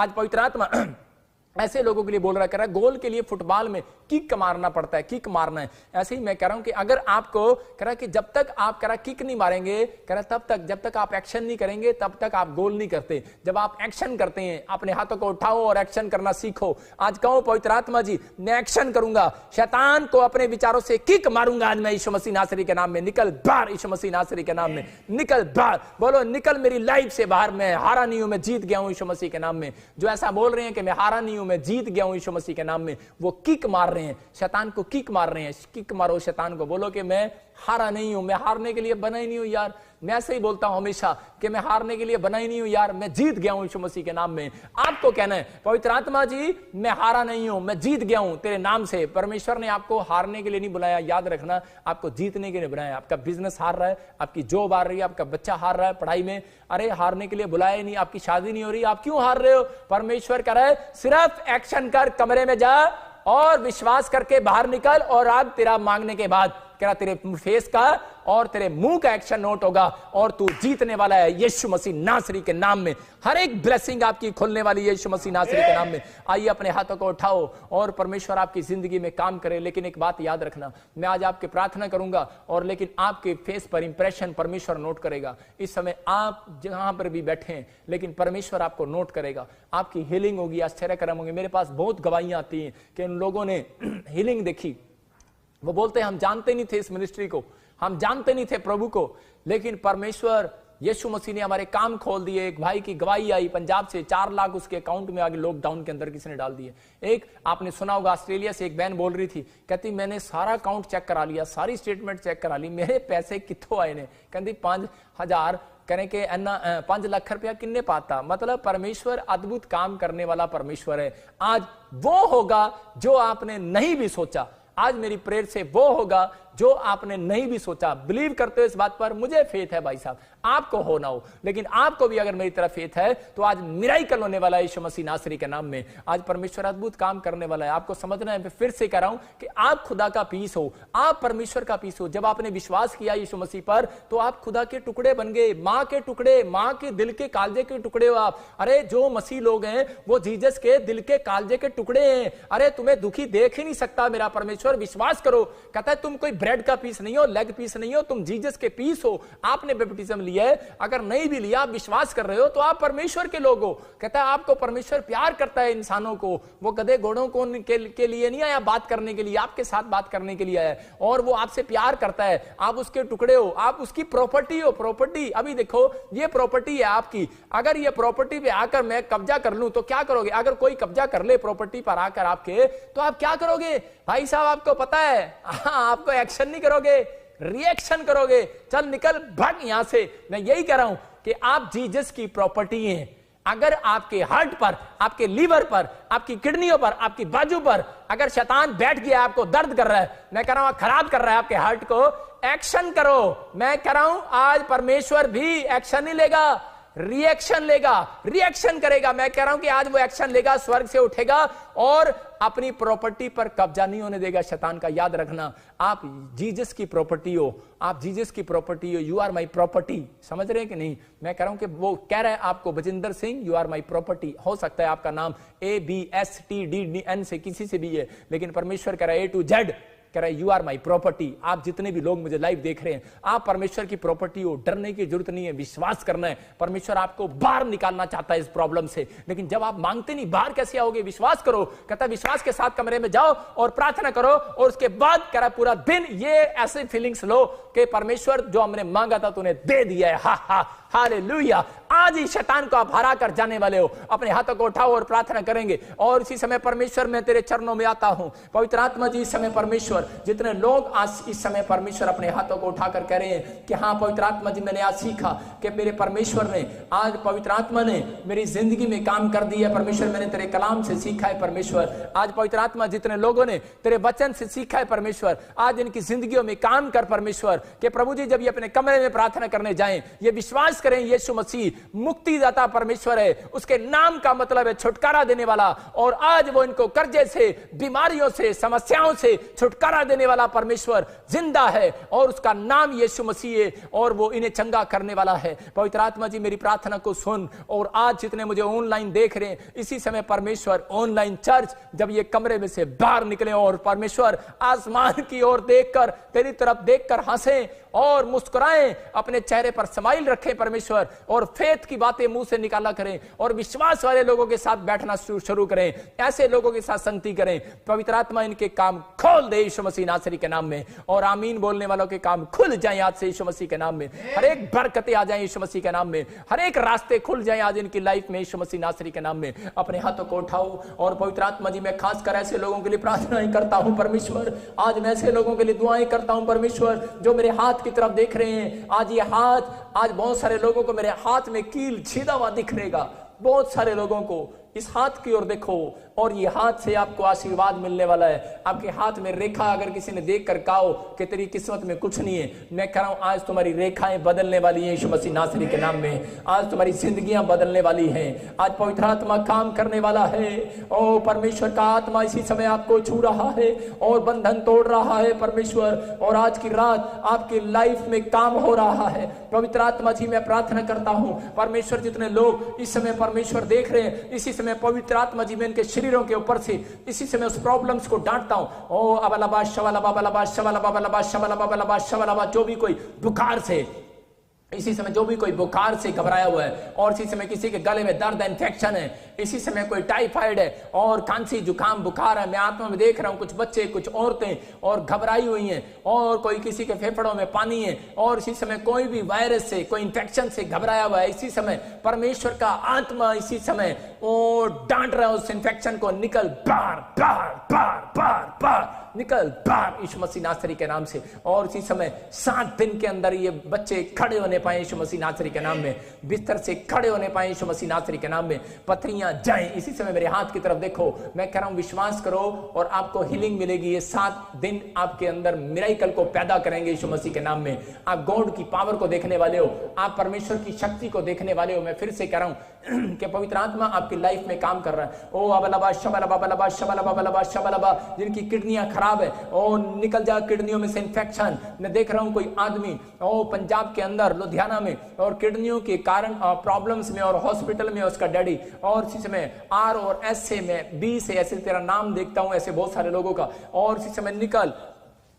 आज पवित्र आत्मा ऐसे लोगों के लिए बोल रहा है, कह रहा है गोल के लिए फुटबॉल में किक मारना पड़ता है, किक मारना है। ऐसे ही मैं कह रहा हूं कि अगर आपको कह रहा है कि जब तक आप कह रहा किक नहीं मारेंगे, कह रहा तब तक, जब तक आप एक्शन नहीं करेंगे तब तक आप गोल नहीं करते। जब आप एक्शन करते हैं, अपने हाथों को उठाओ और एक्शन करना सीखो। आज कहो पवित्र आत्मा जी मैं एक्शन करूंगा, शैतान को अपने विचारों से किक मारूंगा आज मैं यीशु मसीह नासरी के नाम में। निकल बाहर यीशु मसीह नासरी के नाम में, निकल बाहर। बोलो निकल मेरी लाइफ से बाहर, मैं हारा नहीं हूं, मैं जीत गया हूं यीशु मसीह के नाम में। जो ऐसा बोल रहे हैं कि मैं हारा नहीं हूं, मैं जीत गया हूं यीशु मसीह के नाम में, वो किक मार रहे हैं, शैतान को किक मार रहे हैं। किक मारो शैतान को, बोलो कि मैं हारा नहीं हूं, मैं हारने के लिए बना ही नहीं हूं यार। मैं ऐसे ही बोलता हूं हमेशा कि मैं हारने के लिए बना ही नहीं हूं यार, मैं जीत गया हूं यीशु मसीह के नाम में। आपको कहना है पवित्र आत्मा जी मैं हारा नहीं हूं, मैं जीत गया हूं तेरे नाम से। परमेश्वर ने आपको हारने के लिए नहीं बुलाया, याद रखना, आपको जीतने के लिए बुलाया। आपका बिजनेस हार रहा है, आपकी जॉब हार रही है, आपका बच्चा हार रहा है पढ़ाई में, अरे हारने के लिए बुलाया ही नहीं। आपकी शादी नहीं हो रही, आप क्यों हार रहे हो? परमेश्वर कह रहा है सिर्फ एक्शन कर, कमरे में जा और विश्वास करके बाहर निकल, और आज तेरा मांगने के बाद क्या तेरे फेस का और तेरे मुंह का एक्शन नोट होगा और तू जीतने वाला है यीशु मसीह नासरी के नाम में। हर एक ब्लेसिंग आपकी खुलने वाली है यीशु मसीह नासरी के नाम में। आइए अपने हाथों को उठाओ और परमेश्वर आपकी जिंदगी में काम करे। लेकिन एक बात याद रखना, मैं आज आपके प्रार्थना करूंगा और लेकिन आपके फेस पर इंप्रेशन परमेश्वर नोट करेगा। इस समय आप जहां पर भी बैठे हैं, लेकिन परमेश्वर आपको नोट करेगा, आपकी हीलिंग होगी, आश्चर्यकर्म होंगे। मेरे पास बहुत गवाहियां आती हैं कि उन लोगों ने हीलिंग देखी। वो बोलते हैं हम जानते नहीं थे इस मिनिस्ट्री को, हम जानते नहीं थे प्रभु को, लेकिन परमेश्वर यीशु मसीह ने हमारे काम खोल दिए। एक भाई की गवाही आई पंजाब से, 4 लाख उसके अकाउंट में आगे लॉकडाउन के अंदर किसी ने डाल दिए। एक आपने सुना होगा ऑस्ट्रेलिया से एक बहन बोल रही थी, कहती मैंने सारा अकाउंट चेक करा लिया, सारी स्टेटमेंट चेक करा ली, मेरे पैसे कितों आए ने? कहती 5,000 करें के 5 लाख रुपया किन्ने पाता। मतलब परमेश्वर अद्भुत काम करने वाला परमेश्वर है। आज वो होगा जो आपने नहीं भी सोचा। आज मेरी प्रेयर से वो होगा जो आपने नहीं भी सोचा। बिलीव करते हो इस बात पर? मुझे फेथ है भाई साहब, आपको हो ना हो, लेकिन आपको भी अगर मेरी तरफ फेथ है तो आज मिराकल होने वाला है यीशु मसीह नासरी के नाम में। आज परमेश्वर अद्भुत काम करने वाला है। आपको समझना है, फिर से कह रहा हूं कि आप खुदा का पीस हो, आप परमेश्वर का पीस हो। जब आपने विश्वास किया यीशु मसीह पर तो आप खुदा के टुकड़े बन गए, मां के टुकड़े, मां के दिल के कालजे के टुकड़े हो आप। अरे जो मसीह लोग हैं वो जीसस के दिल के कालजे के टुकड़े हैं। अरे तुम्हें दुखी देख ही नहीं सकता मेरा परमेश्वर। विश्वास करो, कहता है तुम कोई ब्रेड का पीस नहीं हो, लेग पीस नहीं हो, तुम जीसस के पीस हो। आपने बैप्टिज्म लिया है, अगर नहीं भी लिया, आप विश्वास कर रहे हो तो आप परमेश्वर के लोग हो। कहता है आपको परमेश्वर प्यार करता है इंसानों को। वो गधे घोड़ों को के लिए नहीं आया बात करने के लिए, आपके साथ बात करने के लिए आया, और वो आपसे प्यार करता है। आप उसके टुकड़े हो, आप उसकी प्रॉपर्टी हो। प्रॉपर्टी, अभी देखो ये प्रॉपर्टी है आपकी। अगर ये प्रॉपर्टी पे आकर मैं कब्जा कर लूं तो क्या करोगे? अगर कोई कब्जा कर ले प्रॉपर्टी पर आकर आपके, तो आप क्या करोगे भाई साहब? आपको पता है, आपको एक्शन नहीं करोगे, रिएक्शन करोगे। चल निकल भाग यहां से। मैं यही कह रहा हूं कि आप जीसस की प्रॉपर्टी हैं। अगर आपके हार्ट पर, आपके लीवर पर, आपकी किडनियों पर, आपकी बाजू पर अगर शैतान बैठ गया, आपको दर्द कर रहा है, मैं कह रहा हूं खराब कर रहा है आपके हार्ट को, एक्शन करो। मैं कह रहा हूं आज परमेश्वर भी एक्शन नहीं लेगा, रिएक्शन लेगा, रिएक्शन करेगा। मैं कह रहा हूं कि आज वो एक्शन लेगा, स्वर्ग से उठेगा और अपनी प्रॉपर्टी पर कब्जा नहीं होने देगा शैतान का। याद रखना, आप जीसस की प्रॉपर्टी हो, आप जीसस की प्रॉपर्टी हो। You are my property. समझ रहे हैं कि नहीं? मैं कह रहा हूं कि वो कह रहा है आपको, Bajinder Singh you are my property. हो सकता है आपका नाम ABSTDN से किसी से भी है, लेकिन परमेश्वर कह रहा है A to Z, कह रहा है यू आर माई प्रॉपर्टी। आप जितने भी लोग मुझे लाइव देख रहे हैं, आप परमेश्वर की प्रॉपर्टी हो। डरने की जरूरत नहीं है, विश्वास करना है। परमेश्वर आपको बाहर निकालना चाहता है इस प्रॉब्लम से, लेकिन जब आप मांगते नहीं, बाहर कैसे आओगे? विश्वास करो। कहता है विश्वास के साथ कमरे में जाओ और प्रार्थना करो, और उसके बाद कह रहा है पूरा दिन ये ऐसे फीलिंग्स लो कि परमेश्वर जो हमने मांगा था तूने दे दिया है। हा हा हालेलुया। आज ही शैतान को आप हरा कर जाने वाले हो। अपने हाथों को उठाओ और प्रार्थना करेंगे। और इसी समय परमेश्वर मैं तेरे चरणों में आता हूं। पवित्र आत्मा जी इस समय परमेश्वर, जितने लोग आज इस समय परमेश्वर अपने हाथों को उठाकर कह रहे हैं कि हाँ पवित्र आत्मा जी मैंने आज सीखा कि मेरे परमेश्वर ने, आज पवित्र आत्मा ने मेरी जिंदगी में काम कर दिया है। परमेश्वर मैंने तेरे कलाम से सीखा है परमेश्वर। आज पवित्र आत्मा जितने लोगों ने तेरे वचन से सीखा है परमेश्वर, आज इनकी जिंदगियों में काम कर परमेश्वर। कि प्रभु जी जब ये अपने कमरे में प्रार्थना करने जाएं, ये विश्वास विश्वास करें यीशु मसीह मुक्तिदाता परमेश्वर है, उसके नाम का मतलब है छुटकारा देने वाला, और आज वो इनको कर्जे से, बीमारियों से, समस्याओं से छुटकारा देने वाला परमेश्वर जिंदा है और उसका नाम यीशु मसीह है और वो इन्हें चंगा करने वाला है। पवित्र आत्मा जी मेरी प्रार्थना को सुन, और आज जितने मुझे ऑनलाइन देख रहे हैं इसी समय परमेश्वर ऑनलाइन चर्च जब ये कमरे में से बाहर निकले और परमेश्वर आसमान की ओर देखकर, तेरी तरफ देखकर हंसे और मुस्कुराएं, अपने चेहरे पर स्माइल रखें परमेश्वर, और फेथ की बातें मुंह से निकाला करें और विश्वास वाले लोगों के साथ बैठना शुरू करें, ऐसे लोगों के साथ संगति करें। पवित्र आत्मा इनके काम खोल दे यीशु मसीह नासरी के नाम में, और आमीन बोलने वालों के काम खुल जाएं आज से यीशु मसीह के नाम में। हर एक बरकतें आ जाएं यीशु मसीह के नाम में, हर एक रास्ते खुल जाएं आज इनकी लाइफ में यीशु मसीह नासरी के नाम में। अपने हाथों को उठाओ और पवित्र आत्मा जी मैं खासकर ऐसे लोगों के लिए प्रार्थनाएं करता हूं परमेश्वर, आज मैं ऐसे लोगों के लिए दुआएं करता हूं परमेश्वर जो मेरे हाथ की तरफ देख रहे हैं। आज ये हाथ, आज बहुत सारे लोगों को मेरे हाथ में कील छेदा हुआ दिख रहेगा, बहुत सारे लोगों को इस हाथ की ओर देखो और ये हाथ से आपको आशीर्वाद मिलने वाला है। आपके हाथ में रेखा अगर किसी ने देखकर कहा कि तेरी किस्मत में कुछ नहीं है, मैं कह रहा हूं आज तुम्हारी रेखाएं बदलने वाली हैं यीशु मसीह नासरी के नाम में। आज तुम्हारी जिंदगियां बदलने वाली हैं, आज पवित्र आत्मा काम करने वाला है। ओ परमेश्वर का आत्मा इसी समय आपको छू रहा है और बंधन तोड़ रहा है परमेश्वर, और आज की रात आपकी लाइफ में काम हो रहा है। पवित्र आत्मा जी मैं प्रार्थना करता हूं परमेश्वर, जितने लोग इस समय परमेश्वर देख रहे हैं इसी समय पवित्र आत्मा जी मैं इनके शरीरों के ऊपर से इसी समय उस प्रॉब्लम्स को डांटता हूं। ओ अबलबा शवला बाबा शवला बाबा शवला बाबा शवला, जो भी कोई बुखार से इसी समय, जो भी कोई बुखार से घबराया हुआ है, और इसी समय किसी के गले में दर्द है, इन्फेक्शन है, इसी समय कोई टाइफाइड है और खांसी जुकाम बुखार है, मैं आत्मा में देख रहा हूं कुछ बच्चे कुछ औरतें और घबराई हुई हैं, और कोई किसी के फेफड़ों में पानी है, और इसी समय कोई भी वायरस से, कोई इन्फेक्शन से घबराया हुआ है, इसी समय परमेश्वर का आत्मा इसी समय वो डांट रहा है उस इन्फेक्शन को, निकल बाहर बाहर बाहर बाहर बाहर निकल बाहर यीशु मसीह नासरी के नाम से। और इसी समय 7 दिन के अंदर ये बच्चे खड़े होने पाए यीशु मसीह नासरी के नाम में, बिस्तर से खड़े होने पाए यीशु मसीह नासरी के नाम में, पथरियां जाएं। इसी समय मेरे हाथ की तरफ देखो, मैं कह रहा हूं विश्वास करो और आपको हीलिंग मिलेगी। ये 7 दिन आपके अंदर मिरेकल को पैदा करेंगे यीशु मसीह के नाम में। आप गॉड की पावर को देखने वाले हो, आप परमेश्वर की शक्ति को देखने वाले हो। मैं फिर से कह रहा हूं कि पवित्र आत्मा आपकी लाइफ में काम कर रहा है। ओ अबलबा शबलबा बलबा शबलबा बलबा शबलबा, जिनकी किडनियां खराब है और निकल जा किडनियों में से इन्फेक्शन। मैं देख रहा हूं कोई आदमी पंजाब के अंदर लुधियाना में और किडनियों के कारण प्रॉब्लम्स में और हॉस्पिटल में उसका डैडी, और इसी समय आर और एस से मैं बी से ऐसे तेरा नाम देखता हूं ऐसे बहुत सारे लोगों का, और इसी समय निकल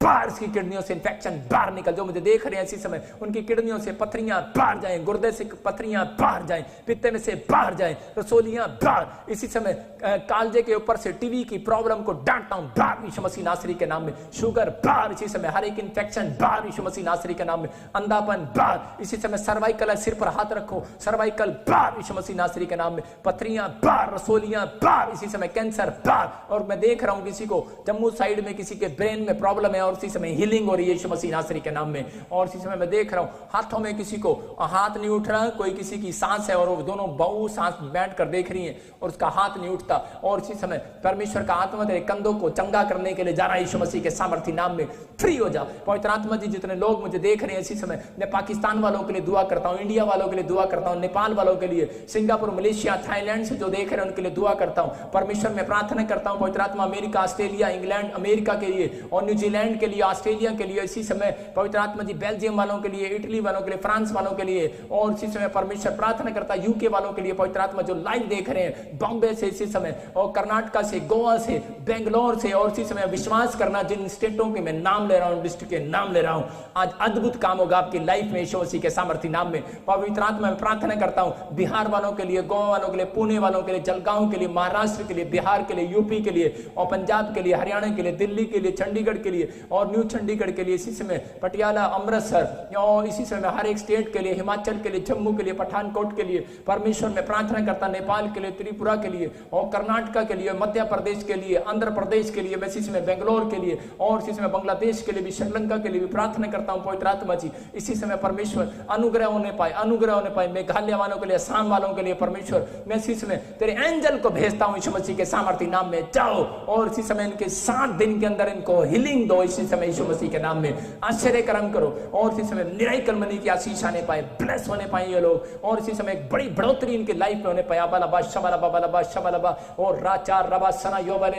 बाहर की किडनियों से इन्फेक्शन बाहर निकल, जो मुझे देख रहे हैं इसी समय उनकी किडनियों से पथरियां बाहर जाएं, गुर्दे से पथरियां बाहर जाएं, पित्ते में से बाहर जाएं, रसोलियां बाहर। इसी समय कालजे के ऊपर से टीवी की प्रॉब्लम को डांटता हूं बाहर यीशु मसीह नासरी के नाम में, शुगर बाहर इसी समय, हर एक इन्फेक्शन बाहर यीशु मसीह नासरी के नाम में, अंधापन बाहर इसी समय, सर्वाइकल है सिर पर हाथ रखो, सर्वाइकल बाहर यीशु मसीह नासरी के नाम में, पथरियां बाहर, रसोलियां बाहर इसी समय, कैंसर बाहर। और मैं देख रहा हूं किसी को जम्मू साइड में किसी के ब्रेन में प्रॉब्लम है और इसी समय हीलिंग हो रही है यीशु मसीह नासरी के नाम में। और इसी समय मैं देख रहा हूं हाथों में किसी को हाथ नहीं उठ रहा, कोई किसी की सांस है और वो दोनों बहू सांस बैठ कर देख रही है और उसका हाथ नहीं उठता, और इसी समय परमेश्वर का आत्मा तेरे कंधों को चंगा करने के लिए जा रहा है यीशु मसीह के सामर्थ्य नाम में। फ्री हो जा पवित्र आत्मा जी। जितने लोग मुझे देख रहे हैं इसी समय, मैं पाकिस्तान वालों के लिए दुआ करता हूं, इंडिया वालों के लिए दुआ करता हूं, नेपाल वालों के लिए, सिंगापुर, मलेशिया, थाईलैंड से जो देख रहे हैं उनके लिए दुआ करता हूं परमेश्वर। मैं प्रार्थना करता हूं पवित्र आत्मा अमेरिका, ऑस्ट्रेलिया, इंग्लैंड, अमेरिका के लिए और न्यूजीलैंड के लिए, ऑस्ट्रेलिया के लिए, इसी समय पवित्र आत्मा जी बेल्जियम वालों के लिए, इटली वालों के लिए, फ्रांस वालों के लिए, और इसी समय परमेश्वर प्रार्थना करता है यूके वालों के लिए पवित्र आत्मा जो लाइव देख रहे हैं बॉम्बे से इसी समय, और कर्नाटका से, गोवा से, बेंगलोर से, और इसी समय विश्वास करना जिन स्टेटों के मैं नाम ले रहा हूं, डिस्ट्रिक्ट के नाम ले रहा हूं, आज अद्भुत काम होगा आपकी लाइफ में यीशु मसीह के सामर्थ्य नाम में। पवित्र आत्मा में प्रार्थना करता हूं बिहार वालों के लिए, गोवा वालों के लिए, पुणे वालों के लिए, जलगांव के लिए, महाराष्ट्र के लिए, बिहार के लिए, यूपी के लिए, और पंजाब के लिए, हरियाणा के लिए, दिल्ली के लिए, चंडीगढ़ के लिए और न्यू चंडीगढ़ के लिए, इसी समय पटियाला, अमृतसर, और इसी समय हर एक स्टेट के लिए, हिमाचल के लिए, जम्मू के लिए, पठानकोट के लिए परमेश्वर में प्रार्थना करता, नेपाल के लिए, त्रिपुरा के लिए और कर्नाटका के लिए, मध्य प्रदेश के लिए, आंध्र प्रदेश के लिए, इसी समय बेंगलोर के लिए और इसी समय बांग्लादेश के लिए भी, श्रीलंका के लिए भी प्रार्थना करता हूं पवित्र आत्मा जी। इसी समय परमेश्वर अनुग्रह होने पाए, अनुग्रह होने पाए मेघालय वालों के लिए, असम वालों के लिए परमेश्वर मैं इसी समय तेरे एंजल को भेजता हूं यीशु मसीह के सामर्थ्य नाम में। जाओ और इसी समय इनके 7 दिन के अंदर इनको हीलिंग दो इसी समय यीशु मसीह के नाम में। आश्चर्य कर्म करो और इसी समय मिरेकल मनी की आशीष आने पाए, ब्लेस होने पाए ये लोग, और इसी समय एक बड़ी बढ़ोतरी इनके लाइफ में होने पाए। अबलबा शबलबा शबलबा और राचार रबा सना योबरे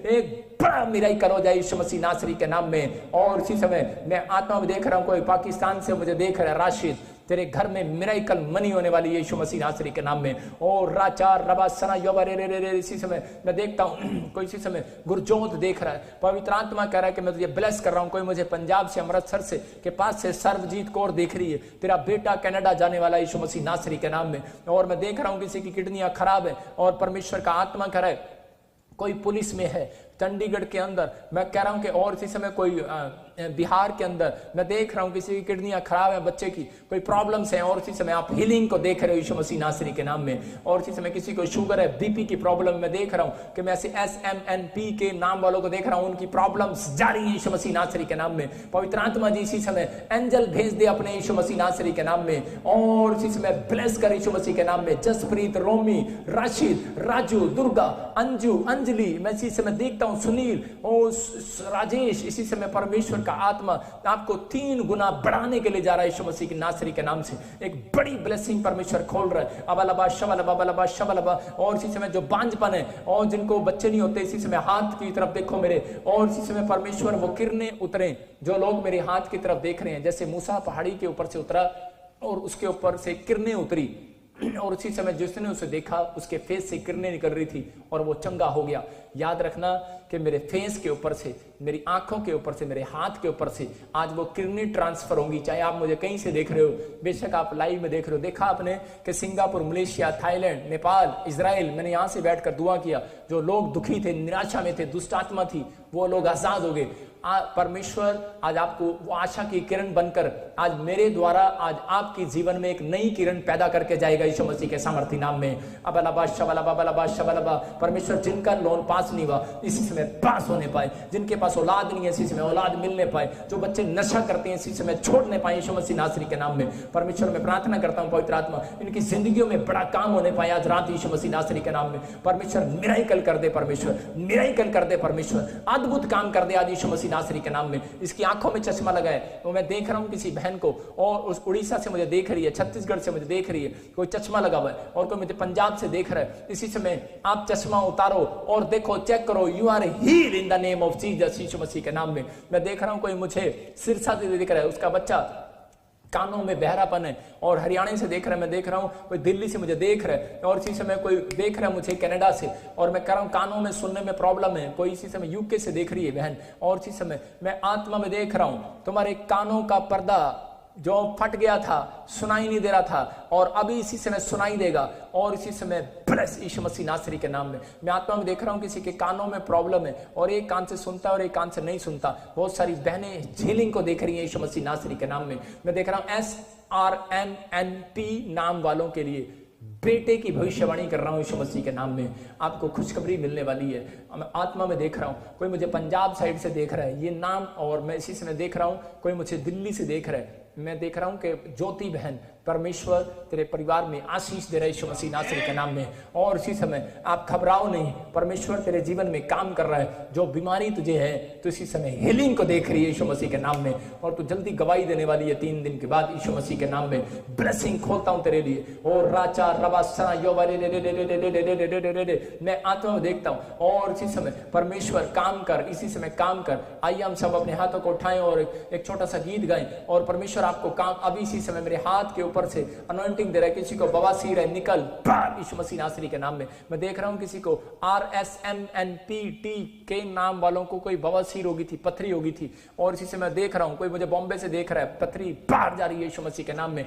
एक बड़ा मिरेकल हो जाए यीशु मसीह नासरी के नाम में। और इसी समय मैं आत्मा में देख रहा हूं, कोई पाकिस्तान से मुझे देख रहा है, राशिद तेरे घर में मिरेकल मनी होने वाली है यीशु मसीह नासरी के नाम में। और राचार रबा सना योबरे इसी समय मैं देखता हूं कोई इसी समय गुरजोत देख रहा है, पवित्र आत्मा कह रहा है कि मैं तुझे ब्लेस कर रहा हूं। कोई मुझे पंजाब से अमृतसर से के पास से सर्वजीत कौर देख रही है, तेरा बेटा कनाडा जाने वाला यीशु मसीह नासरी के नाम में। और मैं देख रहा हूं किसी की किडनियां खराब है और परमेश्वर का आत्मा कह रहा है कोई पुलिस में है चंडीगढ़ के अंदर, मैं कह रहा हूं कि और इसी समय कोई बिहार के अंदर मैं देख रहा हूं किसी की किडनियां खराब है, बच्चे की कोई प्रॉब्लम्स हैं, और इसी समय आप हीलिंग को देख रहे हो यीशु मसीह नासरी के नाम में। और इसी समय किसी को शुगर है, बीपी की प्रॉब्लम मैं देख रहा हूं कि मैं ऐसे SMNP के नाम वालों को देख रहा हूं, उनकी प्रॉब्लम्स जारी है यीशु मसीह नासरी के नाम में। पवित्र आत्मा जी इसी समय एंजल भेज दे अपने यीशु मसीह नासरी के नाम में, और इसी समय ब्लेस कर यीशु मसीह के नाम में। जसप्रीत, रोमी, राशिद, राजू, दुर्गा, अंजू, अंजलि, मैं इसी समय देखता हूं सुनील और राजेश, इसी समय परमेश्वर का आत्मा आपको 3 गुना बढ़ाने के लिए जा रहा है यीशु मसीह की नासरी के नाम से। एक बड़ी ब्लेसिंग परमेश्वर खोल रहा है। अबलबा शबलबा शबलबा। और इसी समय जो बांझपन है और जिनको बच्चे नहीं होते, इसी समय हाथ की तरफ देखो मेरे, और इसी समय परमेश्वर वो किरणें उतरे, जो लोग मेरे हाथ की तरफ देख रहे हैं, जैसे मूसा पहाड़ी के ऊपर से उतरा और उसके ऊपर से किरणें उतरी, और उसी समय जिसने उसे देखा उसके फेस से किरणें निकल रही थी और वो चंगा हो गया। याद रखना कि मेरे फेस के ऊपर से, मेरी आंखों के ऊपर से, मेरे हाथ के ऊपर से आज वो किरणें ट्रांसफर होंगी। चाहे आप मुझे कहीं से देख रहे हो, बेशक आप लाइव में देख रहे हो, देखा आपने कि Singapore, Malaysia, Thailand, Nepal, Israel, मैंने यहां से बैठकर दुआ किया, जो लोग दुखी थे, निराशा में थे, दुष्ट आत्मा थी, वो लोग आजाद हो गए। परमेश्वर आज आपको वो आशा की किरण बनकर आज मेरे द्वारा आज आपके जीवन में एक नई किरण पैदा करके जाएगा यीशु मसीह के सामर्थी नाम में। अबलबा शबलबा शबलबा। परमेश्वर जिनका लोन पास नहीं हुआ इसी समय पास होने पाए, जिनके पास औलाद नहीं है इसी समय औलाद मिलने पाए, जो बच्चे नशा करते हैं इसी समय छोड़ने पाए यीशु मसीह नासरी के नाम में। परमेश्वर मैं प्रार्थना करता हूं पवित्र आत्मा इनकी जिंदगियों में बड़ा काम होने पाए आज रात यीशु मसीह नासरी के नाम में। परमेश्वर मिरेकल कर दे, परमेश्वर मिरेकल कर दे, परमेश्वर अद्भुत काम कर दे आज यीशु मसीह नासरी के नाम में। इसकी आंखों में चश्मा लगा है, तो मैं देख रहा हूं किसी बहन को, और उस उड़ीसा से मुझे देख रही है, छत्तीसगढ़ से मुझे देख रही है, कोई चश्मा लगा हुआ है, और कोई मुझे पंजाब से देख रहा है। इसी समय आप चश्मा उतारो और देखो, चेक करो, you are healed in the name of Jesus, यीशु मसीह के नाम में। मैं देख रहा हूं कोई मुझे सिरसा से देख रहा है, उसका बच्चा कानों में बहरापन है, और हरियाणा से देख रहा है, मैं देख रहा हूं कोई दिल्ली से मुझे देख रहा है, और इसी समय कोई देख रहा है मुझे कनाडा से, और मैं कह रहा हूं कानों में सुनने में प्रॉब्लम है, कोई इसी समय यूके से देख रही है बहन, और इसी समय मैं आत्मा में देख रहा हूं तुम्हारे कानों का पर्दा जो फट गया था, सुनाई नहीं दे रहा था, और अभी इसी समय सुनाई देगा, और इसी समय ब्लेस यीशु मसीह नासरी के नाम में। मैं आत्मा में देख रहा हूं किसी के कानों में प्रॉब्लम है और एक कान से सुनता है और एक कान से नहीं सुनता। बहुत सारी बहनें झीलिंग को देख रही हैं यीशु मसीह नासरी के नाम में। मैं देख रहा हूं SRNNP नाम वालों के लिए बेटे की भविष्यवाणी कर रहा हूं यीशु मसीह के नाम में, आपको खुशखबरी मिलने वाली है। मैं आत्मा में देख रहा हूं कोई मुझे पंजाब साइड से देख रहा है ये नाम, और मैं इसी समय देख रहा हूं कोई मुझे दिल्ली से देख रहा है। मैं देख रहा हूं कि ज्योति बहन, परमेश्वर तेरे परिवार में आशीष दे रहे यीशु मसीह नासरी के नाम में, और इसी समय आप घबराओ नहीं, परमेश्वर तेरे जीवन में काम कर रहा है। जो बीमारी तुझे है तो इसी समय हीलिंग को देख रही है यीशु मसीह के नाम में, और तू जल्दी गवाही देने वाली है 3 दिन के बाद यीशु मसीह के नाम में। ब्लेसिंग खोलता हूं तेरे लिए, और राचा रबासना योबारे मैं आत्मा में देखता हूं, और इसी समय परमेश्वर काम कर, इसी समय काम कर। आइए हम सब अपने हाथों को उठाएं और एक छोटा सा गीत गाएं, और परमेश्वर आपको काम अभी इसी समय मेरे हाथ के ऊपर से अनॉइंटिंग दे रहा है। किसी को बवासीर है, निकल यीशु मसीह नासरी के नाम में। मैं देख रहा हूं किसी को RSMNPT के नाम वालों को कोई बवासीर होगी थी, पथरी होगी थी, और इसी से मैं देख रहा हूं कोई मुझे बॉम्बे से देख रहा है, पथरी बाहर जा रही है यीशु मसीह के नाम में।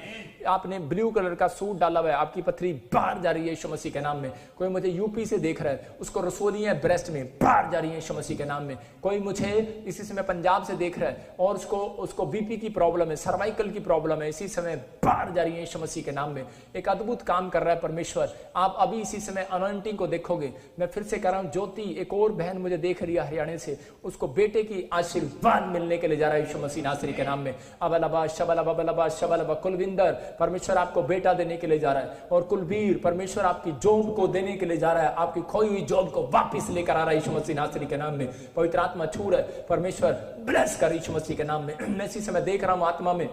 आपने ब्लू कलर का सूट डाला हुआ है, आपकी पथरी बाहर जा रही है यीशु मसीह के नाम में। कोई मुझे यूपी से देख रहा है, उसको रसोली है ब्रेस्ट में, बाहर जा रही है यीशु मसीह के नाम में। कोई मुझे इसी समय पंजाब से देख रहा है और उसको बीपी की प्रॉब्लम है, सर्वाइकल की प्रॉब्लम है, इसी समय बाहर जा रही है यीशु मसीह के नाम में। एक अद्भुत काम कर रहा है परमेश्वर। आप अभी इसी समय अनॉइंटिंग को देखोगे। मैं फिर से कह रहा हूं, ज्योति एक और बहन मुझे देख रही है हरियाणा से, उसको बेटे की आशीर्वाद मिलने के लिए जा रहा है यीशु मसीह नासरी के नाम में। अबलबा शबलबा शबलबा। कुलविंदर, परमेश्वर आपको बेटा देने के लिए जा रहा है। और कुलबीर, परमेश्वर आपकी जॉब को देने के लिए जा रहा है, आपकी खोई हुई जॉब को वापस लेकर आ रहा है यीशु मसीह नासरी के नाम में। पवित्र आत्मा छू रहा है, परमेश्वर ब्लेस कर यीशु मसीह के नाम में। मैं इसी समय देख रहा हूं आत्मा में,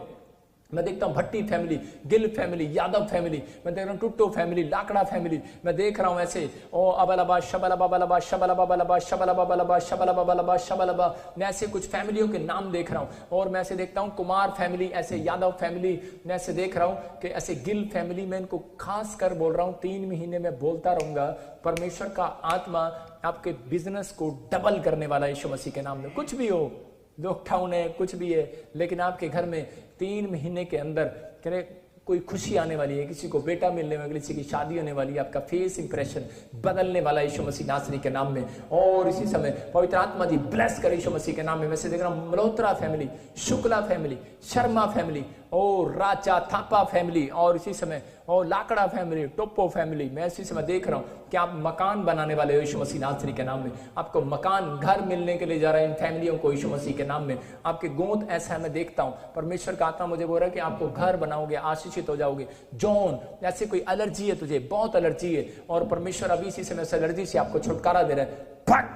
मैं देखता हूं Bhatti family, Gill family, Yadav family, मैं देख रहा हूं टुट्टो फैमिली, लाकड़ा फैमिली, मैं देख रहा हूं ऐसे ओ अबलबा शबलबा बलबा शबलबा बलबा शबलबा बलबा शबलबा बलबा शबलबा। मैं ऐसे कुछ फैमिलियों के नाम देख रहा हूं। और मैं ऐसे देखता हूं कुमार फैमिली, ऐसे यादव फैमिली, मैं ऐसे देख रहा हूं कि ऐसे गिल फैमिली। मैं इनको खास कर बोल रहा हूं, 3 महीने में बोलता रहूंगा। परमेश्वर का आत्मा आपके बिजनेस को डबल करने वाला है यीशु मसीह के नाम में। कुछ भी हो, लॉकडाउन है, कुछ भी है, लेकिन आपके घर में 3 महीने के अंदर करे कोई खुशी आने वाली है, किसी को बेटा मिलने वाला, किसी की शादी होने वाली है, आपका फेस इंप्रेशन बदलने वाला है यीशु मसीह नासरी के नाम में। और इसी समय पवित्र आत्मा जी ब्लेस करे यीशु मसीह के नाम में। मैं से देख रहा हूं Malhotra family, Shukla family, Sharma family, और राजा थापा फैमिली, और इसी समय और लाकड़ा फैमिली, टोप्पो फैमिली। मैं इसी समय देख रहा हूं कि आप मकान बनाने वाले हो यीशु मसीह नासरी के नाम में। आपको मकान, घर मिलने के लिए जा रहे हैं इन फैमिलियों को यीशु मसीह के नाम में। आपके गोद ऐसा है, मैं देखता हूं परमेश्वर का आत्मा मुझे बोल रहा है कि आपको घर बनाओगे, आशीषित हो जाओगे। जॉन, ऐसे कोई एलर्जी है तुझे, बहुत एलर्जी है, और परमेश्वर अभी इसी समय एलर्जी से आपको छुटकारा दे रहा है।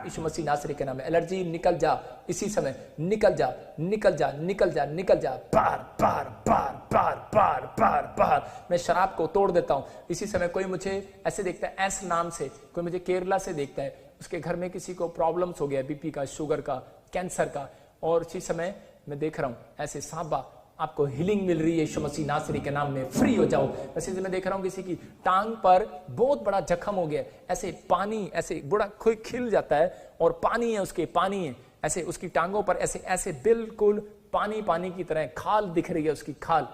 यीशु मसीह नासरी के नाम में एलर्जी निकल जा, इसी समय निकल जा, निकल जा, निकल जा, निकल जा। पार पार पार पार पार पार पार। मैं शराब को तोड़ देता हूं। इसी समय कोई मुझे ऐसे देखता है, एस नाम से कोई मुझे केरला से देखता है, उसके घर में किसी को प्रॉब्लम्स हो गया, बीपी का, शुगर का, कैंसर का। और इसी समय मैं देख रहा हूं ऐसे साबा, आपको हीलिंग मिल रही है यीशु मसीह नासरी के नाम में। फ्री हो जाओ। वैसे मैं देख रहा हूं किसी की टांग पर बहुत बड़ा जख्म हो गया, ऐसे पानी, ऐसे बड़ा कोई खिल जाता है और पानी है, उसके पानी है, ऐसे उसकी टांगों पर ऐसे ऐसे बिल्कुल पानी पानी की तरह खाल दिख रही है, उसकी खाल।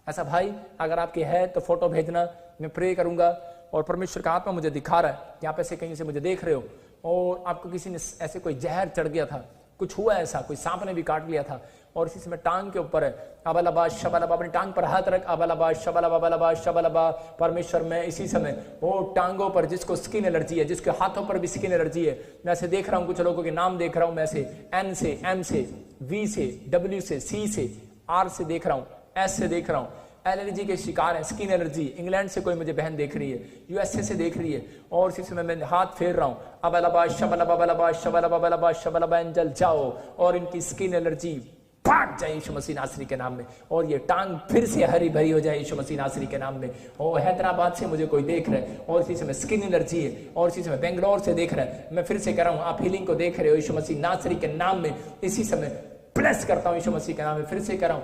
ऐसा भाई अगर आपके है तो फोटो भेजना, मैं प्रे करूंगा। और परमेश्वर का आत्मा मुझे दिखा रहा है, यहाँ पे से कहीं से मुझे देख रहे हो, और आपको किसी ने ऐसे कोई जहर चढ़ गया था, कुछ हुआ ऐसा, कोई सांप ने भी काट लिया था, और इसी समय टांग के ऊपर है। अबलबा शबलबा, अपनी टांग पर हाथ रख। अबलबा शबलबा बलबा शबलबा। परमेश्वर में इसी समय वो टांगों पर जिसको स्किन एलर्जी है, जिसके हाथों पर भी स्किन एलर्जी है, मैं ऐसे देख रहा हूं, कुछ लोगों के नाम देख रहा हूं मैं से, एन से, एम से, वी से, डब्ल्यू से, सी से, आर से देख रहा हूं, एस से देख रहा हूं। एलर्जी के शिकार है, स्किन एलर्जी। इंग्लैंड से कोई मुझे बहन देख रही है, यूएसए से देख रही है, और इसी समय मैं हाथ फेर रहा हूं। अबलबा शबलबा बलबा शबलबा बलबा शबलबा। एंजल जाओ और इनकी स्किन एलर्जी भाग जाए यीशु मसीह नासरी के नाम में, और ये टांग फिर से हरी भरी हो जाए यीशु मसीह नासरी के नाम में। और हैदराबाद से मुझे कोई देख रहा है, और इसी समय स्किन एलर्जी है, और इसी समय बेंगलोर से देख रहा है। मैं फिर से कह रहा हूं, आप हीलिंग को देख रहे हो यीशु मसीह नासरी के नाम में। इसी समय ब्लेस करता हूं यीशु मसीह के नाम में। फिर से कह रहा हूं,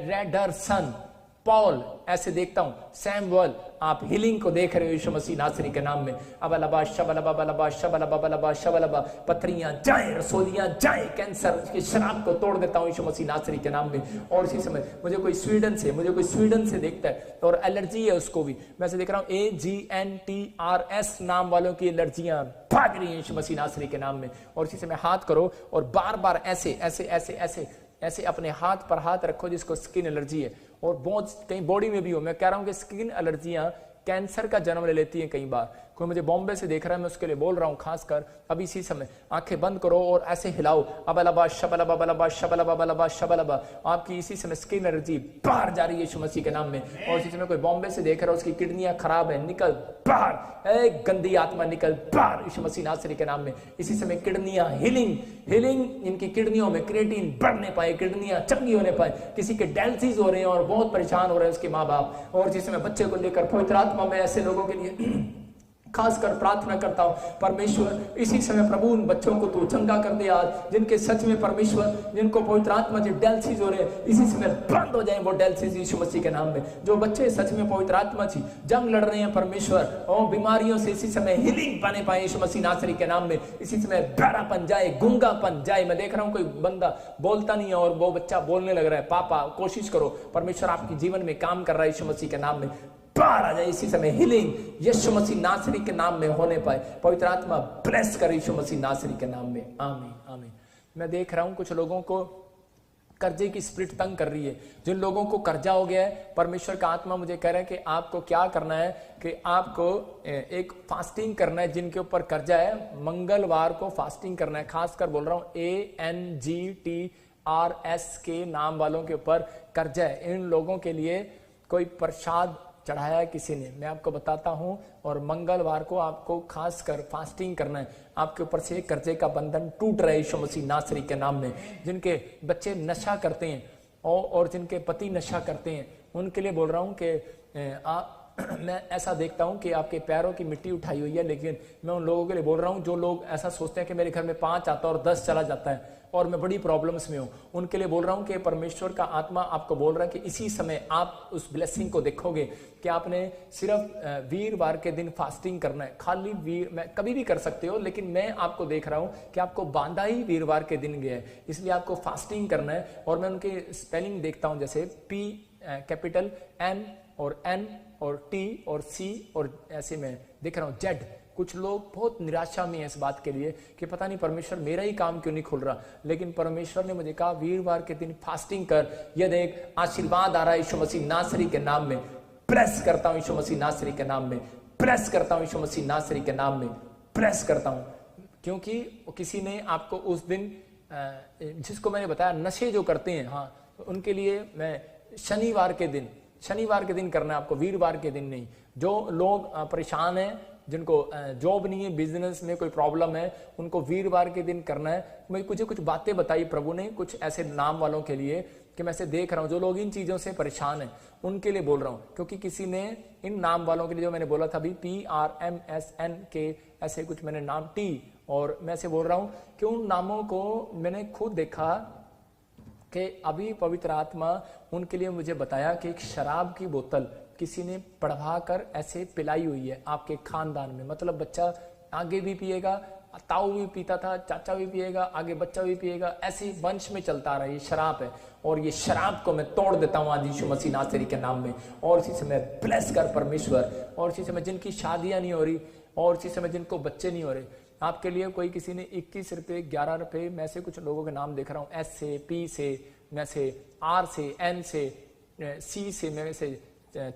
रेडरसन, पॉल, ऐसे देखता हूं, सैमुअल, आप हीलिंग को देख रहे हो यीशु मसीह नासरी के नाम में। अबलबा शबलबा बलबा शबलबा बलबा शबलबा। पथरियां जाए, रसोलियां जाए, कैंसर की शराब को तोड़ देता हूं यीशु मसीह नासरी के नाम में। और इसी समय मुझे कोई स्वीडन से देखता है और एलर्जी है उसको भी, मैं से देख रहा हूं AGNTRS नाम वालों की एलर्जियां भाग रही है यीशु मसीह नासरी के नाम में। और इसी समय हाथ करो और बार बार ऐसे ऐसे ऐसे ऐसे ऐसे अपने हाथ पर हाथ रखो जिसको स्किन एलर्जी है, और बहुत कहीं बॉडी में भी हो। मैं कह रहा हूं कि स्किन एलर्जियां कैंसर का जन्म ले लेती हैं कई बार। कोई मुझे बॉम्बे से देख रहा है, मैं उसके लिए बोल रहा हूं खासकर अभी इसी समय, आंखें बंद करो और ऐसे हिलाओ। अबलबा शबलबा बलबा शबलबा बलबा शबलबा। आपकी इसी समय स्किन एलर्जी बाहर जा रही है यीशु मसीह के नाम में। और इसी समय कोई बॉम्बे से देख रहा है, उसकी किडनियां खराब है, निकल बाहर, एक गंदी आत्मा निकल बाहर यीशु मसीह नासरी के नाम में। इसी समय किडनियां हीलिंग, इनकी किडनियों में क्रिएटिन बढ़ने पाए, किडनियां चंगी होने पाए। किसी के डायलिसिस हो रहे हैं और बहुत परेशान हो रहे हैं उसके माँ बाप। और जिस समय बच्चे को लेकर पवित्र आत्मा में ऐसे लोगों के लिए खासकर प्रार्थना करता हूं, परमेश्वर इसी समय प्रभु उन बच्चों को तू चंगा कर दे आज, जिनके सच में परमेश्वर, जिनको पवित्र आत्मा जी डायलिसिस हो रहे हैं, इसी समय बंद हो जाए वो डायलिसिस यीशु मसीह के नाम में। जो बच्चे सच में पवित्र आत्मा जी जंग लड़ रहे हैं परमेश्वर, और बीमारियों से इसी समय हीलिंग पाने पाए यीशु मसीह नासरी के नाम में। इसी समय बहरापन जाए, गूंगापन जाए। मैं देख रहा हूं कोई बंदा बोलता नहीं है और वो बच्चा बोलने लग रहा है। पापा कोशिश करो, परमेश्वर आपके जीवन में काम कर रहा है यीशु मसीह के नाम में। बाहर आ जाए इसी समय, हीलिंग यीशु मसीह नासरी के नाम में होने पाए। पवित्र आत्मा ब्लेस करे यीशु मसीह नासरी के नाम में। आमीन आमीन। मैं देख रहा हूं कुछ लोगों को कर्जे की स्प्रिट तंग कर रही है, जिन लोगों को कर्जा हो गया है, परमेश्वर का आत्मा मुझे कह रहा है कि आपको क्या करना है कि आपको एक फास्टिंग करना है। जिनके ऊपर कर्जा है, मंगलवार को फास्टिंग करना है। खासकर बोल रहा हूं ANGTRS के नाम वालों के ऊपर कर्जा है, इन लोगों के लिए कोई प्रसाद चढ़ाया है किसी ने, मैं आपको बताता हूं। और मंगलवार को आपको खासकर फास्टिंग करना है, आपके ऊपर से कर्जे का बंधन टूट रहा है यीशु मसीह नासरी के नाम में। जिनके बच्चे नशा करते हैं और जिनके पति नशा करते हैं, उनके लिए बोल रहा हूं कि मैं ऐसा देखता हूं कि आपके पैरों की मिट्टी उठाई हुई है, लेकिन मैं उन लोगों के लिए बोल रहा हूं जो लोग ऐसा सोचते हैं कि मेरे घर में 5 आता है और 10 चला जाता है और मैं बड़ी प्रॉब्लम्स में हूं, उनके लिए बोल रहा हूं कि परमेश्वर का आत्मा आपको बोल रहा है कि इसी समय आप उस ब्लेसिंग को देखोगे कि आपने सिर्फ वीरवार के दिन फास्टिंग करना है। खाली मैं कभी भी कर सकते हो, लेकिन मैं आपको देख रहा हूं कि आपको बांधा ही वीरवार के दिन गया है, इसलिए आपको फास्टिंग करना है। और मैं उनके स्पेलिंग देखता हूं, जैसे P कैपिटल N और N और T और C और ऐसे में देख रहा हूं Z। कुछ लोग बहुत निराशा में है इस बात के लिए कि पता नहीं परमेश्वर मेरा ही काम क्यों नहीं खुल रहा, लेकिन परमेश्वर ने मुझे कहा वीरवार के दिन फास्टिंग कर, यह देख आशीर्वाद आ रहा है यीशु मसीह नासरी के नाम में। प्रेस करता हूं यीशु मसीह नासरी के नाम में, प्रेस करता हूं यीशु मसीह नासरी के नाम में, प्रेस करता हूं। क्योंकि किसी ने आपको उस दिन जिसको मैंने बताया नशे जो करते हैं, हाँ, उनके लिए मैं शनिवार के दिन करना है आपको, वीरवार के दिन नहीं। जो लोग परेशान हैं, जिनको जॉब नहीं है, बिजनेस में कोई प्रॉब्लम है, उनको वीरवार के दिन करना है। मुझे कुछ बातें बताई प्रभु ने कुछ ऐसे नाम वालों के लिए कि मैं ऐसे देख रहा हूं जो लोग इन चीजों से परेशान हैं, उनके लिए बोल रहा हूं। क्योंकि किसी ने इन नाम वालों के लिए जो मैंने बोला था अभी PRMSN के ऐसे कुछ मैंने नाम T, और मैं ऐसे बोल रहा हूं कि उन नामों को मैंने खुद देखा कि अभी पवित्र आत्मा उनके लिए मुझे बताया कि एक शराब की बोतल किसी ने पढ़वा कर ऐसे पिलाई हुई है आपके खानदान में। मतलब बच्चा आगे भी पिएगा, ताऊ भी पीता था, चाचा भी पिएगा, आगे बच्चा भी पिएगा, ऐसे वंश में चलता रहा। ये शराब है और ये शराब को मैं तोड़ देता हूं आज यीशु मसीह नासरी के नाम में। और इसी समय ब्लेस कर परमेश्वर। और इसी समय जिनकी शादियां नहीं हो रही और इसी समय जिनको बच्चे नहीं हो रहे, आपके लिए कोई किसी ने 21 रुपये 11 रुपये, मैं से कुछ लोगों के नाम देख रहा हूँ, S से, P से, मैं से R से, N से, C से, मैं से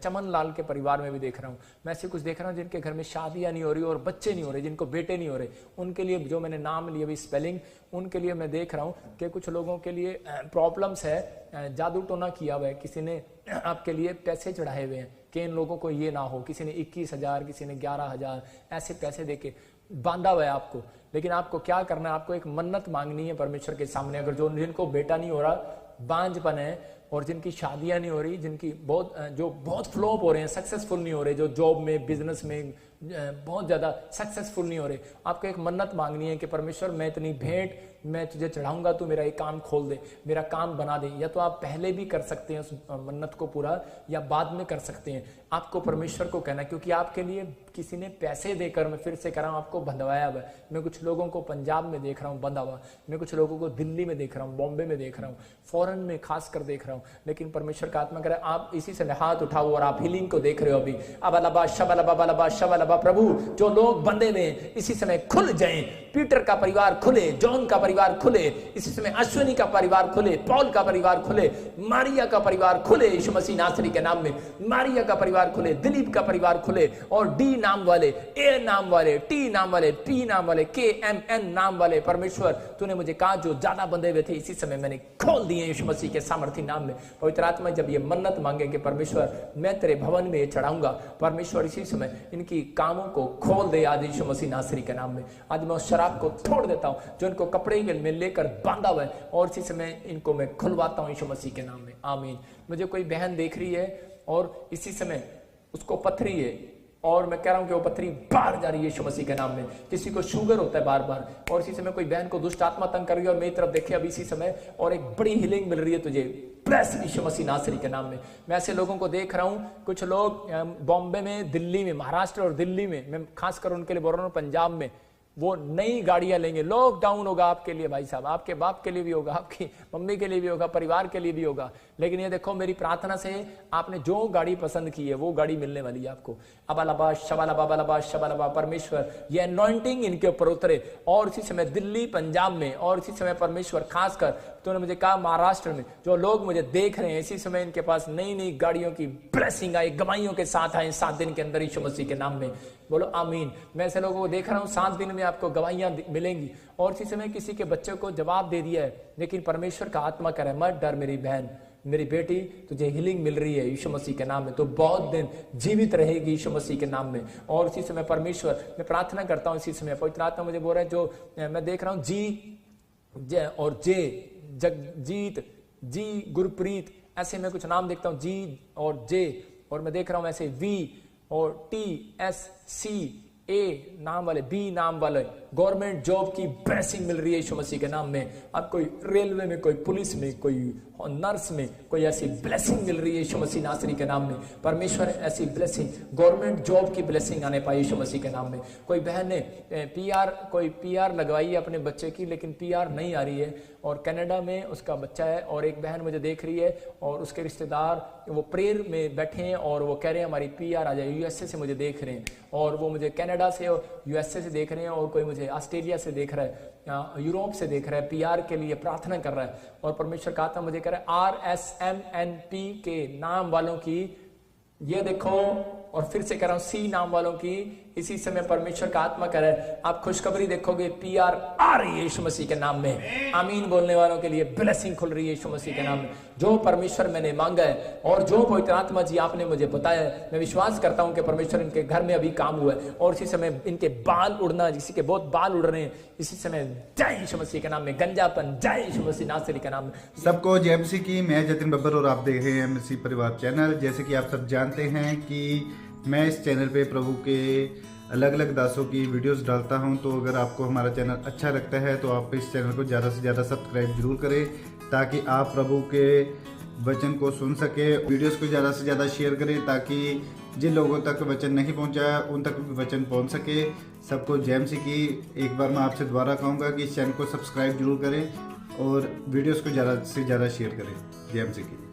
चमन लाल के परिवार में भी देख रहा हूँ। मैं से कुछ देख रहा हूँ जिनके घर में शादियां नहीं हो रही और बच्चे नहीं हो रहे, जिनको बेटे नहीं हो रहे, उनके लिए जो मैंने नाम लिए अभी स्पेलिंग, उनके लिए मैं देख रहा हूँ कि कुछ लोगों के लिए प्रॉब्लम्स है, जादू टोना किया हुआ है, किसी ने आपके लिए पैसे चढ़ाए हुए हैं कि इन लोगों को ये ना हो। किसी ने 21,000, किसी ने 11,000 ऐसे पैसे देके बांधा हुआ है आपको। लेकिन आपको क्या करना है, आपको एक मन्नत मांगनी है परमेश्वर के सामने। अगर जिनको बेटा नहीं हो रहा, बांझपन है, और जिनकी शादियां नहीं हो रही, जिनकी बहुत फ्लॉप हो रहे हैं, सक्सेसफुल नहीं हो रहे, जो जॉब में बिजनेस में बहुत ज्यादा सक्सेसफुल नहीं हो रहे, आपको एक मन्नत मांगनी है कि परमेश्वर मैं इतनी भेंट मैं तुझे चढ़ाऊंगा, तू मेरा एक काम खोल दे, मेरा काम बना दे। या तो आप पहले भी कर सकते हैं उस मन्नत को पूरा, या बाद में कर सकते हैं। आपको परमेश्वर को कहना, क्योंकि आपके लिए किसी ने पैसे देकर, मैं फिर से कह रहा हूं, आपको बंधवाया हुआ है। मैं कुछ लोगों को पंजाब में देख रहा हूं बंधा हुआ, मैं कुछ लोगों को दिल्ली में देख रहा हूं, बॉम्बे में देख रहा हूं, फॉरेन में खासकर देख रहा हूं। लेकिन परमेश्वर का आत्मा कह रहा है आप इसी से हाथ उठाओ और आप हीलिंग को देख रहे हो अभी। अबलबा शबलबा शबलबा, प्रभु जो लोग बंधे हुए इसी समय खुल जाएं। पीटर का परिवार खुले, जॉन का परिवार खुले, इसी समय अश्विनी का परिवार खुले, पॉल का परिवार खुले, मारिया का परिवार खुले यीशु मसीह नासरी के नाम में। मारिया का परिवार खुले, दिलीप का परिवार खुले, और डी नाम वाले, ए नाम वाले, टी नाम वाले, पी नाम वाले, KMN नाम वाले, परमेश्वर तूने मुझे कहा जो ज्यादा बंधे हुए थे इसी समय मैंने खोल दिए यीशु मसीह के सामर्थी नाम में। पवित्र आत्मा जब ये मन्नत मांगेंगे परमेश्वर मैं तेरे भवन में चढ़ाऊंगा, परमेश्वर इसी समय इनकी कामों को खोल दे आज यीशु मसीह नासरी के नाम में। आज मैं उस शराब को तोड़ देता हूं जो इनको कपड़े में लेकर बांधा हुआ है, और इसी समय इनको मैं खुलवाता हूं यीशु मसीह के नाम में, आमीन। मुझे कोई बहन देख रही है और इसी समय उसको पथरी है, और मैं कह रहा हूं कि वो पथरी बाहर जा रही है यीशु मसीह के नाम में। किसी को शुगर होता है बार बार, और इसी समय कोई बहन को दुष्ट आत्मा तंग कर रही है और मेरी तरफ देखे अभी इसी समय, और एक बड़ी हीलिंग मिल रही है तुझे, प्रेस यीशु मसीह नासरी के नाम में। मैं ऐसे लोगों को देख रहा हूं, कुछ लोग बॉम्बे में, दिल्ली में, महाराष्ट्र और दिल्ली में, मैं खासकर उनके लिए बोल रहा हूं, पंजाब में वो नई गाड़ियां लेंगे। लॉकडाउन होगा आपके लिए भाई साहब, आपके बाप के लिए भी होगा, आपकी मम्मी के लिए भी होगा, परिवार के लिए भी होगा। लेकिन ये देखो मेरी प्रार्थना से आपने जो गाड़ी पसंद की है वो गाड़ी मिलने वाली है आपको। अबालबा शबालबा शबालबा, परमेश्वर ये अनॉइंटिंग इनके ऊपर उतरे, और इसी समय दिल्ली पंजाब में, और इसी समय परमेश्वर खासकर तो उन्होंने मुझे कहा महाराष्ट्र में जो लोग मुझे देख रहे हैं इसी समय इनके पास नई नई गाड़ियों की ब्लेसिंग आई, गवाहियों के साथ आए 7 दिन के अंदर यीशु मसीह के नाम में। बोलो आमीन। मैं ऐसे लोगों को देख रहा हूँ 7 दिन में आपको गवाहियां मिलेंगी। और इसी समय किसी के बच्चे को जवाब दे दिया है, लेकिन परमेश्वर का आत्मा कह रहा है मत डर मेरी बहन, मेरी बेटी, तुझे हीलिंग मिल रही है यीशु मसीह के नाम में, तो बहुत दिन जीवित रहेगी यीशु मसीह के नाम में। और इसी समय परमेश्वर, मैं प्रार्थना करता हूँ इसी समय पवित्र आत्मा मुझे बोल रहा है, जो मैं देख रहा हूँ जी और जे, जगजीत, जी गुरप्रीत, ऐसे मैं कुछ नाम देखता हूँ जी और जे, और मैं देख रहा हूँ ऐसे वी और TSC A नाम वाले, B नाम वाले गवर्नमेंट जॉब की ब्लेसिंग मिल रही है यीशु मसीह के नाम में। अब कोई रेलवे में, कोई पुलिस में, कोई नर्स में, कोई ऐसी ब्लेसिंग मिल रही है यीशु मसीह नासरी के नाम में। परमेश्वर ऐसी ब्लेसिंग, गवर्नमेंट जॉब की ब्लेसिंग आने पाई यीशु मसीह के नाम में। कोई बहन ने कोई PR लगवाई है अपने बच्चे की, लेकिन PR नहीं आ रही है, और कनाडा में उसका बच्चा है। और एक बहन मुझे देख रही है और उसके रिश्तेदार वो प्रेयर में बैठे हैं और वो कह रहे हैं हमारी PR आ जाए। USA से मुझे देख रहे हैं, और वो मुझे कनाडा से और USA से देख रहे हैं, और कोई मुझे ऑस्ट्रेलिया से देख रहा है, यूरोप से देख रहा है, PR के लिए प्रार्थना कर रहा है। और परमेश्वर का आत्मा मुझे कह रहा है RSMNP के नाम वालों की ये देखो, और फिर से कह रहा हूं C नाम वालों की इसी समय परमेश्वर का आत्मा कह रहा है आप खुशखबरी देखोगे, PR आ रही है यीशु मसीह के नाम में। आमीन बोलने वालों के लिए ब्लेसिंग खुल रही है यीशु मसीह के नाम में। जो परमेश्वर मैंने मांगा है और जो पवित्र आत्मा जी आपने मुझे बताया है, मैं विश्वास करता हूं कि परमेश्वर इनके घर में अभी काम हुआ है। और इसी समय इनके बाल उड़ना, किसी के बहुत बाल उड़ रहे हैं इसी समय, जय यीशु मसीह के नाम में। गंजापन, जय यीशु मसीह नासरी के नाम में। सबको जय मसीह की। मैं जतिन बब्बर और आप देख रहे हैं मसीह परिवार चैनल। जैसे कि आप सब जानते हैं कि मैं इस चैनल पे प्रभु के अलग अलग दासों की वीडियोस डालता हूं, तो अगर आपको हमारा चैनल अच्छा लगता है तो आप इस चैनल को ज़्यादा से ज़्यादा सब्सक्राइब जरूर करें, ताकि आप प्रभु के वचन को सुन सके। वीडियोस को ज़्यादा से ज़्यादा शेयर करें, ताकि जिन लोगों तक वचन नहीं पहुंचा उन तक भी वचन पहुंच सके। सबको जय मसीह की। एक बार मैं आपसे दोबारा कहूँगा कि इस चैनल को सब्सक्राइब जरूर करें और वीडियोस को ज़्यादा से ज़्यादा शेयर करें। जय मसीह की।